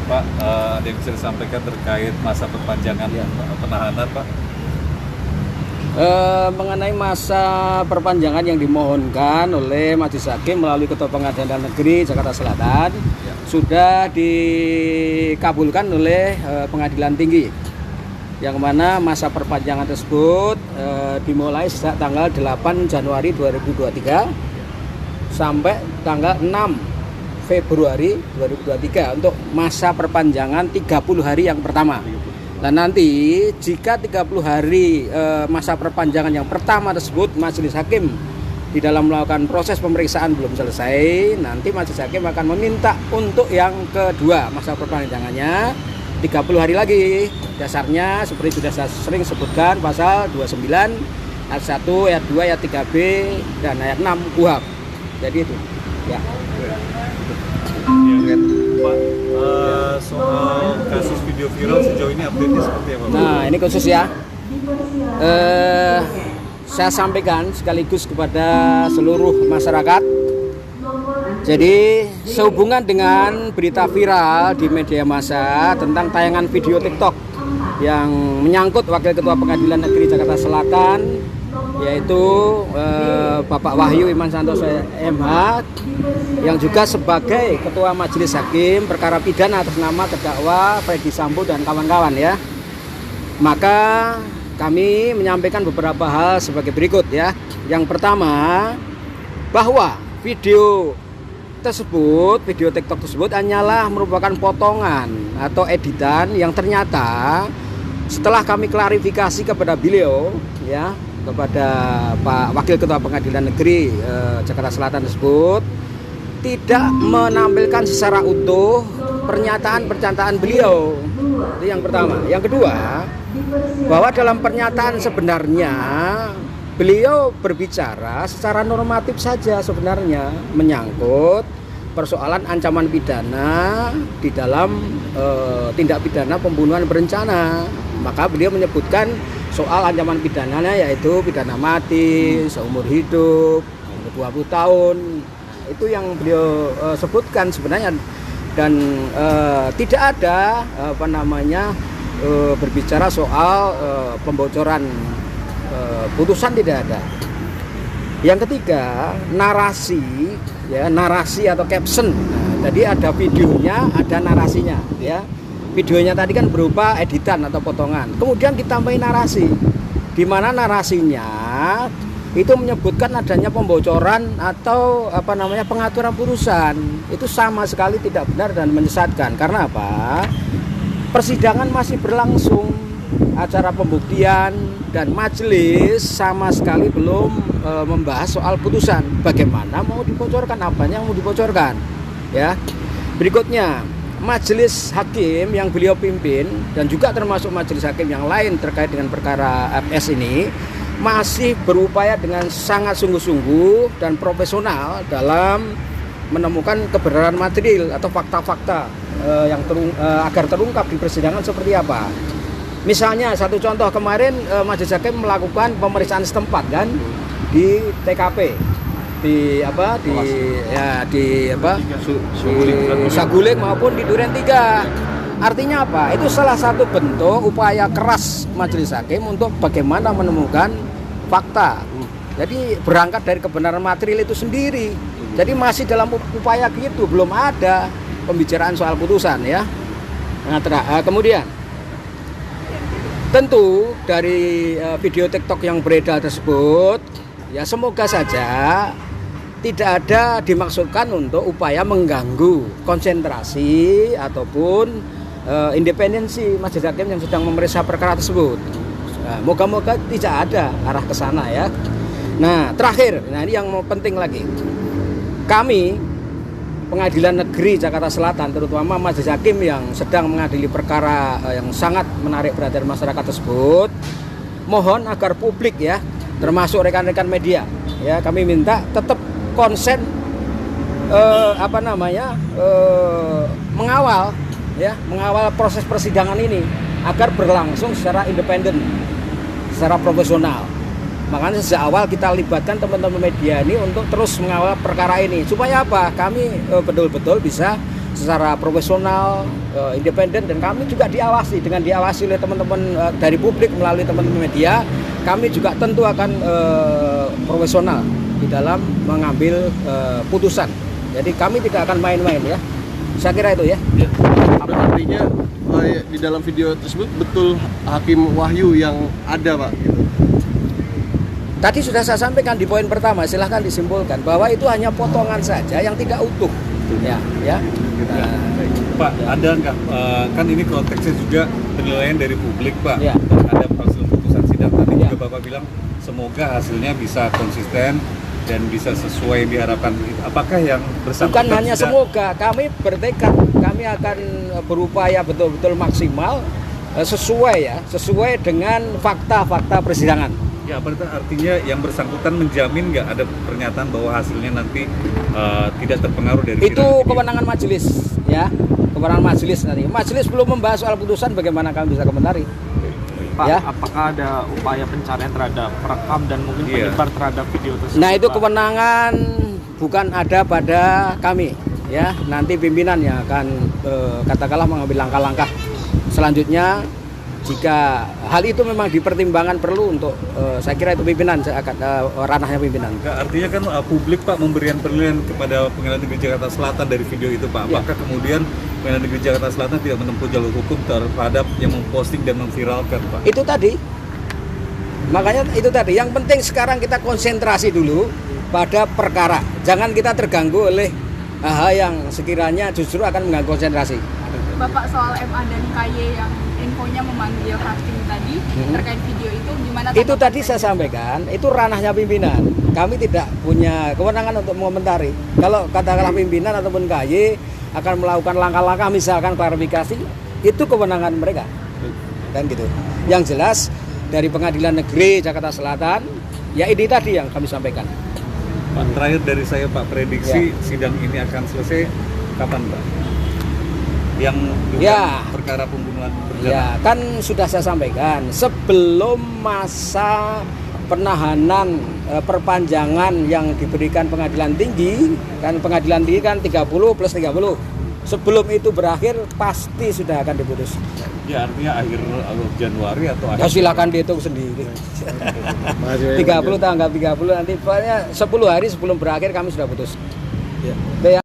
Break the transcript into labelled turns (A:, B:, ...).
A: Pak, ada yang bisa disampaikan terkait masa perpanjangan penahanan, Pak?
B: Mengenai masa perpanjangan yang dimohonkan oleh Majelis Hakim melalui Ketua Pengadilan Negeri Jakarta Selatan sudah dikabulkan oleh Pengadilan Tinggi, yang mana masa perpanjangan tersebut dimulai sejak tanggal 8 Januari 2023 sampai tanggal 6 Februari 2023 untuk masa perpanjangan 30 hari yang pertama. Dan nanti jika 30 hari masa perpanjangan yang pertama tersebut Majelis Hakim di dalam melakukan proses pemeriksaan belum selesai, nanti Majelis Hakim akan meminta untuk yang kedua masa perpanjangannya 30 hari lagi. Dasarnya seperti sudah saya sering sebutkan pasal 29 ayat 1, ayat 2, ayat 3B dan ayat 6 KUHP. Jadi itu ya.
A: Pak, soal kasus video viral sejauh ini update-nya seperti apa, Pak?
B: Nah, ini khusus ya. Saya sampaikan sekaligus kepada seluruh masyarakat. Jadi sehubungan dengan berita viral di media massa tentang tayangan video TikTok yang menyangkut Wakil Ketua Pengadilan Negeri Jakarta Selatan, yaitu Bapak Wahyu Iman Santoso MH, yang juga sebagai Ketua Majelis Hakim perkara pidana atas nama terdakwa Freddy Sambo dan kawan-kawan ya. Maka kami menyampaikan beberapa hal sebagai berikut ya. Yang pertama, bahwa video tersebut, video TikTok tersebut hanyalah merupakan potongan atau editan yang ternyata setelah kami klarifikasi kepada beliau ya, kepada Pak Wakil Ketua Pengadilan Negeri Jakarta Selatan tersebut, tidak menampilkan secara utuh pernyataan beliau. Itu yang pertama. Yang kedua, bahwa dalam pernyataan sebenarnya beliau berbicara secara normatif saja sebenarnya, menyangkut persoalan ancaman pidana di dalam tindak pidana pembunuhan berencana. Maka beliau menyebutkan soal ancaman pidananya yaitu pidana mati, seumur hidup, 20 tahun. Itu yang beliau sebutkan sebenarnya, dan tidak ada berbicara soal pembocoran putusan, tidak ada. Yang ketiga, narasi ya, narasi atau caption. Nah, tadi ada videonya, ada narasinya ya. Videonya tadi kan berupa editan atau potongan. Kemudian ditambahin narasi, di mana narasinya itu menyebutkan adanya pembocoran atau pengaturan putusan. Itu sama sekali tidak benar dan menyesatkan. Karena apa? Persidangan masih berlangsung, acara pembuktian, dan majelis sama sekali belum membahas soal putusan. Bagaimana mau dibocorkan, apanya yang mau dibocorkan ya. Berikutnya, majelis hakim yang beliau pimpin dan juga termasuk majelis hakim yang lain terkait dengan perkara FS ini masih berupaya dengan sangat sungguh-sungguh dan profesional dalam menemukan kebenaran material atau fakta-fakta yang agar terungkap di persidangan seperti apa. Misalnya satu contoh, kemarin majelis hakim melakukan pemeriksaan setempat kan di TKP di Saguling maupun di Duren 3. Artinya apa? Itu salah satu bentuk upaya keras majelis hakim untuk bagaimana menemukan fakta. Jadi berangkat dari kebenaran material itu sendiri. Jadi masih dalam upaya gitu, belum ada pembicaraan soal putusan ya. Nah, kemudian tentu dari video TikTok yang beredar tersebut ya, semoga saja tidak ada dimaksudkan untuk upaya mengganggu konsentrasi ataupun independensi majelis hakim yang sedang memeriksa perkara tersebut. Nah, moga-moga tidak ada arah ke sana ya. Nah, terakhir, ini yang penting lagi. Kami Pengadilan Negeri Jakarta Selatan, terutama majelis hakim yang sedang mengadili perkara yang sangat menarik perhatian masyarakat tersebut, mohon agar publik ya, termasuk rekan-rekan media ya, kami minta tetap konsen mengawal proses persidangan ini agar berlangsung secara independen, secara profesional. Makanya sejak awal kita libatkan teman-teman media ini untuk terus mengawal perkara ini. Supaya apa? Kami betul-betul bisa secara profesional, independen, dan kami juga diawasi oleh teman-teman dari publik melalui teman-teman media. Kami juga tentu akan profesional di dalam mengambil putusan. Jadi kami tidak akan main-main ya. Saya kira itu ya.
C: Apa artinya di dalam video tersebut betul Hakim Wahyu yang ada, Pak? Gitu.
B: Tadi sudah saya sampaikan di poin pertama, silahkan disimpulkan bahwa itu hanya potongan saja yang tidak utuh. Ya.
A: Pak, ada nggak, kan ini konteksnya juga penilaian dari publik, Pak,
B: Ya.
A: terhadap hasil putusan sidang tadi.
B: Ya.
A: Juga Bapak bilang semoga hasilnya bisa konsisten dan bisa sesuai yang diharapkan. Apakah yang bersangkutan
B: Bukan hanya semoga, kami bertekad, kami akan berupaya betul-betul maksimal sesuai dengan fakta-fakta persidangan.
A: Ya, artinya yang bersangkutan menjamin nggak ada pernyataan bahwa hasilnya nanti tidak terpengaruh dari
B: Itu
A: sidang ini?
B: kewenangan majelis, ya, kewenangan majelis nanti. Majelis belum membahas soal putusan, bagaimana kami bisa komentari?
D: Pak,
B: Ya.
D: apakah ada upaya pencarian terhadap perekam dan mungkin penyebar terhadap video tersebut?
B: Nah, itu
D: Pak?
B: kewenangan bukan ada pada kami, ya. Nanti pimpinan yang akan katakanlah mengambil langkah-langkah selanjutnya. Jika hal itu memang dipertimbangkan perlu untuk, saya kira itu pimpinan, saya akan ranahnya pimpinan.
A: Nggak, artinya kan publik, Pak, memberikan penilaian kepada Pengadilan Negeri Jakarta Selatan dari video itu, Pak.
B: Ya.
A: Apakah kemudian Pengadilan Negeri Jakarta Selatan tidak menempuh jalur hukum terhadap yang memposting dan memviralkan, Pak?
B: Itu tadi, makanya itu tadi. Yang penting sekarang kita konsentrasi dulu pada perkara. Jangan kita terganggu oleh hal yang sekiranya justru akan mengganggu konsentrasi.
E: Bapak, soal MA dan KY yang infonya memanggil hakim tadi terkait video itu gimana?
B: Itu tadi saya sampaikan, itu ranahnya pimpinan. Kami tidak punya kewenangan untuk mengomentari. Kalau katakanlah pimpinan ataupun KY akan melakukan langkah-langkah misalkan klarifikasi, itu kewenangan mereka. Kan gitu. Yang jelas dari Pengadilan Negeri Jakarta Selatan, ya ini tadi yang kami sampaikan.
A: Pak, terakhir dari saya, Pak, prediksi sidang ini akan selesai kapan, Pak? Yang perkara pembunuhan berencana.
B: Ya, kan sudah saya sampaikan sebelum masa penahanan perpanjangan yang diberikan Pengadilan Tinggi, kan Pengadilan Tinggi kan 30 plus 30. Sebelum itu berakhir pasti sudah akan diputus.
A: Ya, artinya akhir Januari atau
B: Ya
A: akhir
B: silakan dihitung sendiri. 30 tanggal 30 nanti pokoknya 10 hari sebelum berakhir kami sudah putus. Ya.